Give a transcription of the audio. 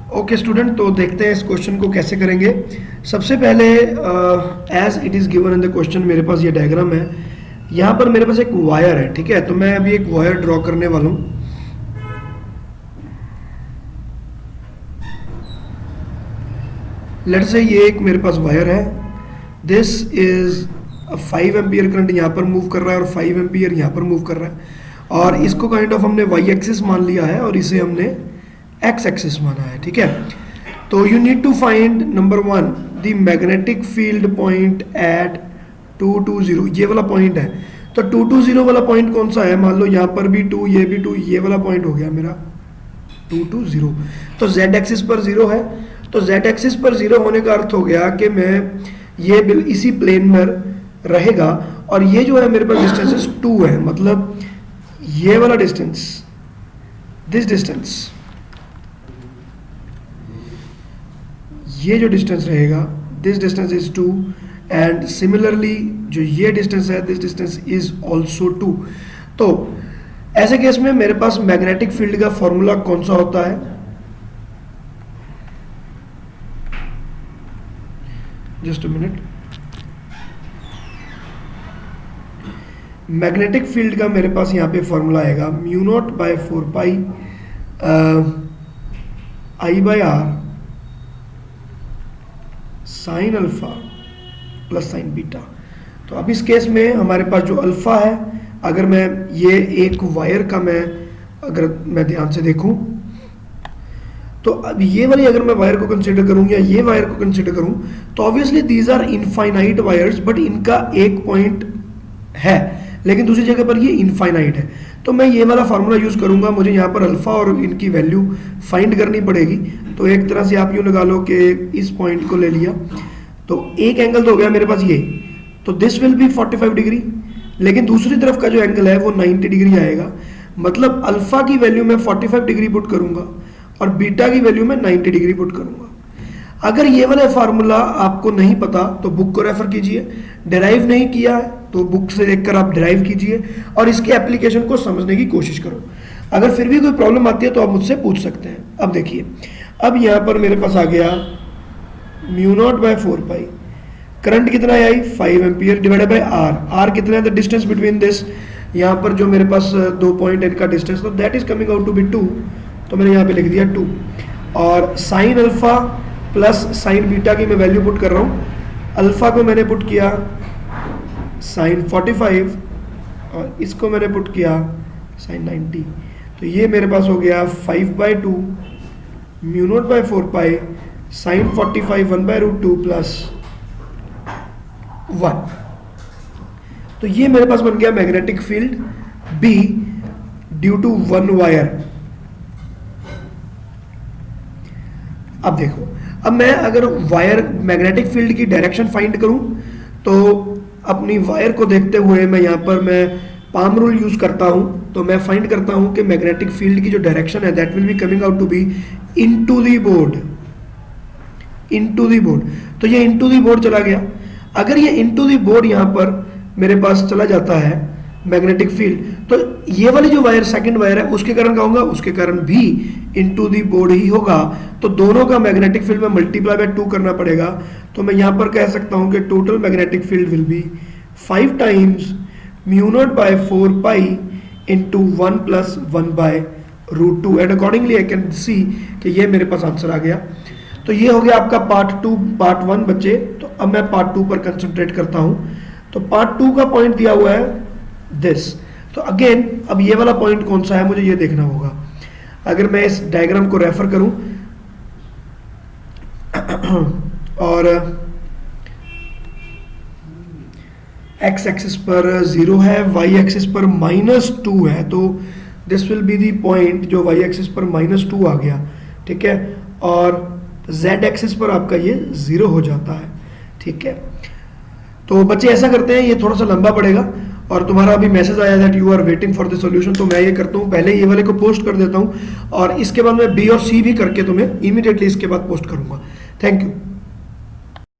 Okay student, तो देखते हैं इस क्वेश्चन को कैसे करेंगे। सबसे पहले as it is given in the question मेरे पास ये डायग्राम है। यहाँ पर मेरे पास एक वायर है, ठीक है। तो मैं अभी एक वायर ड्रॉ करने वाला हूँ। लेट्स से ये एक मेरे पास वायर है। दिस इज 5 एम्पियर करंट यहाँ पर मूव कर रहा है और 5 एम्पियर यहाँ पर मूव कर रहा है। और इसको काइंड ऑफ हमने वाई एक्सिस मान लिया है और इसे हमने एक्स एक्सिस माना है, ठीक है। तो you need to find number 1 the magnetic field point at 220। ये वाला पॉइंट है। तो 220 वाला पॉइंट कौन सा है? मान लो यहाँ पर भी 2, ये भी 2, ये वाला पॉइंट हो गया मेरा 220। तो z एक्सिस पर 0 है। तो z एक्सिस पर 0 होने का अर्थ हो गया कि मैं ये इसी प्लेन में रहेगा। और ये जो है मेरे पास डिस्टेंस 2 है, मतलब ये वाला डिस्टेंस, दिस डिस्टेंस, ये जो डिस्टेंस रहेगा, this distance is 2 and similarly जो ये डिस्टेंस है, दिस डिस्टेंस इज ऑल्सो 2। तो ऐसे केस में मेरे पास मैग्नेटिक फील्ड का फॉर्मूला कौन सा होता है? Just a minute. Magnetic field का मेरे पास यहाँ पे फॉर्मूला आएगा mu naught by 4 pi I by r sine alpha plus sine beta. तो अब इस केस में हमारे पास जो अल्फा है, अगर मैं ये एक वायर का अगर मैं ध्यान से देखूं, तो अब ये वाली अगर मैं वायर को कंसीडर करूं या ये वायर को कंसीडर करूं, तो obviously these are infinite wires, but इनका एक पॉइंट है लेकिन दूसरी जगह पर ये इनफाइनाइट है। तो मैं ये वाला फार्मूला यूज करूंगा। मुझे यहाँ पर अल्फा और इनकी वैल्यू फाइंड करनी पड़ेगी। तो एक तरह से आप यूँ लगा लो कि इस पॉइंट को ले लिया, तो एक एंगल तो हो गया मेरे पास ये, तो दिस विल बी 45 डिग्री, लेकिन दूसरी तरफ का जो एंगल है वो 90 डिग्री आएगा। मतलब अल्फा की वैल्यू मैं 45 डिग्री पुट करूंगा और बीटा की वैल्यू मैं 90 डिग्री पुट करूंगा। अगर ये वाला फार्मूला आपको नहीं पता तो बुक को रेफर कीजिए, डिराइव नहीं किया है तो बुक से देखकर आप डिराइव कीजिए और इसके एप्लीकेशन को समझने की कोशिश करो। अगर फिर भी कोई प्रॉब्लम आती है तो आप मुझसे पूछ सकते हैं। अब देखिए, अब यहाँ पर मेरे पास आ गया mu naught by 4 pi, current कितना I 5 ampere divided by r. R कितना है? द डिस्टेंस बिटवीन दिस, यहाँ पर जो मेरे पास 2 पॉइंट इनका डिस्टेंस, तो that is coming out to be 2। तो मैंने यहाँ पे लिख दिया 2 और sine alpha plus sine beta की मैं वैल्यू पुट कर रहा हूँ। अल्फा को मैंने पुट किया साइन 45 और इसको मैंने पुट किया साइन 90। तो ये मेरे पास हो गया 5/2 mu naught by 4 pi sine 45 1/√2 plus 1। तो ये मेरे पास बन गया magnetic field B due to 1 wire. अब देखो, अब मैं अगर वायर मैग्नेटिक फील्ड की डायरेक्शन फाइंड करूं तो अपनी वायर को देखते हुए मैं यहाँ पर पाम रूल यूज करता हूं। तो मैं फाइंड करता हूं कि मैग्नेटिक फील्ड की जो डायरेक्शन है that will be coming out to be into the board, into the board. तो ये इनटू द बोर्ड चला गया। अगर ये इनटू द बोर्ड यहाँ पर मेरे पास चला जाता है मैग्नेटिक फील्ड, तो ये वाली जो वायर सेकंड वायर है उसके कारण क्या होगा? उसके कारण भी इनटू दी बोर्ड ही होगा। तो दोनों का मैग्नेटिक फील्ड में मल्टीप्लाई बाय 2 करना पड़ेगा। तो मैं यहाँ पर कह सकता हूँ कि total magnetic field will be 5 times mu naught by 4 pi into 1 plus 1/√2 and accordingly I can see कि ये मेरे पास आंसर आ गया। तो ये हो गया आपका पार्ट 1 बच्चे। तो अब मैं पार्ट 2 पर कंसंट्रेट करता हूँ। तो पार्ट 2 का पॉइंट दिया हुआ है दिस। तो अगेन अब ये वाला पॉइंट कौन सा है मुझे ये देखना होगा। अगर मैं इस डायग्राम को रेफर करूं और एक्स एक्सिस पर 0 है, वाई एक्सिस पर -2 है, तो this will be the point जो वाई एक्सिस पर -2 आ गया, ठीक है। और जेड एक्सिस पर आपका ये 0 हो जाता है, ठीक है। तो बच्चे ऐसा करते हैं, ये थोड़ा सा लंबा पड़ेगा और तुम्हारा अभी मैसेज आया that you are waiting for the solution. तो मैं ये करता हूँ, पहले ये वाले को पोस्ट कर देता हूँ और इसके बाद मैं बी और सी भी करके तुम्हें इमीडिएटली इसके बाद पोस्ट करूँगा। Thank you.